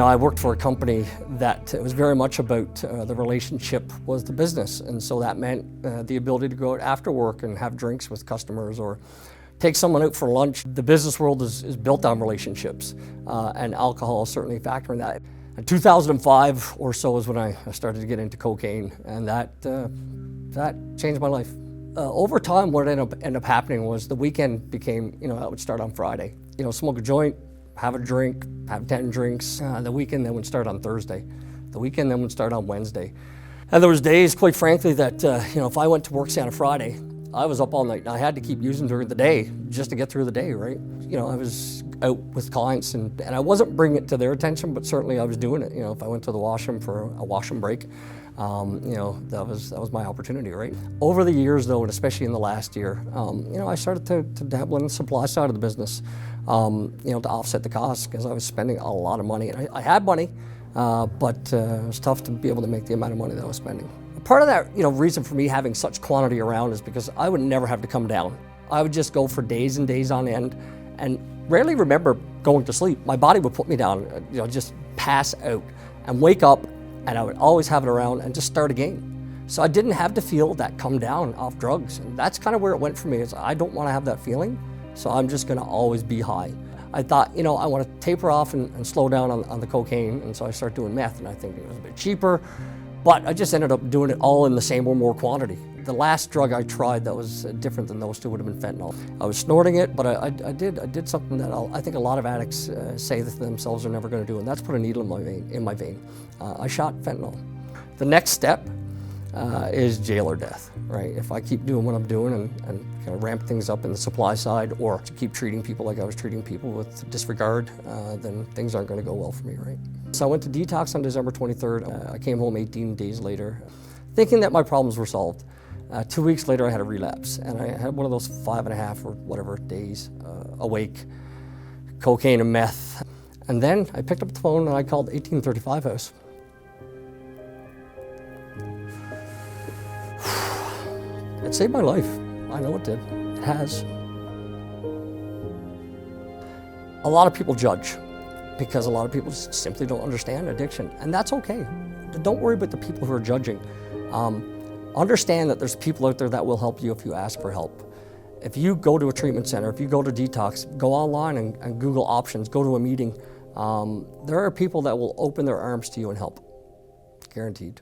I worked for a company that it was very much about the relationship was the business. And so that meant the ability to go out after work and have drinks with customers or take someone out for lunch. The business world is built on relationships, and alcohol is certainly a factor in that. In 2005 or so is when I started to get into cocaine, and that changed my life. Over time, what ended up happening was the weekend became, I would start on Friday. Smoke a joint, have a drink, have 10 drinks. The weekend then would start on Thursday. The weekend then would start on Wednesday. And there was days, quite frankly, that if I went to work, say on a Friday, I was up all night. I had to keep using during the day just to get through the day, right? I was out with clients and I wasn't bringing it to their attention, but certainly I was doing it. If I went to the washroom for a washroom break, that was my opportunity, right? Over the years though, and especially in the last year, I started to dabble in the supply side of the business, to offset the costs because I was spending a lot of money. And I had money, but it was tough to be able to make the amount of money that I was spending. Part of that, reason for me having such quantity around is because I would never have to come down. I would just go for days and days on end and rarely remember going to sleep. My body would put me down, just pass out and wake up, and I would always have it around and just start again. So I didn't have to feel that come down off drugs. And that's kind of where it went for me, is I don't want to have that feeling, so I'm just gonna always be high. I thought, I want to taper off and slow down on the cocaine, and so I started doing meth, and I think it was a bit cheaper. But I just ended up doing it all in the same or more quantity. The last drug I tried that was different than those two would have been fentanyl. I was snorting it, but I did something that I think a lot of addicts say that themselves are never going to do, and that's put a needle in my vein. I shot fentanyl. The next step is jail or death, right? If I keep doing what I'm doing and kind of ramp things up in the supply side, or to keep treating people like I was treating people with disregard, then things aren't going to go well for me, right? So I went to detox on December 23rd. I came home 18 days later, thinking that my problems were solved. 2 weeks later, I had a relapse, and I had one of those 5.5 or whatever days awake, cocaine and meth. And then I picked up the phone and I called 1835 House. It saved my life. I know it did. It has. A lot of people judge because a lot of people simply don't understand addiction, and that's okay. Don't worry about the people who are judging. Understand that there's people out there that will help you if you ask for help. If you go to a treatment center, if you go to detox, go online and Google options, go to a meeting. There are people that will open their arms to you and help, guaranteed.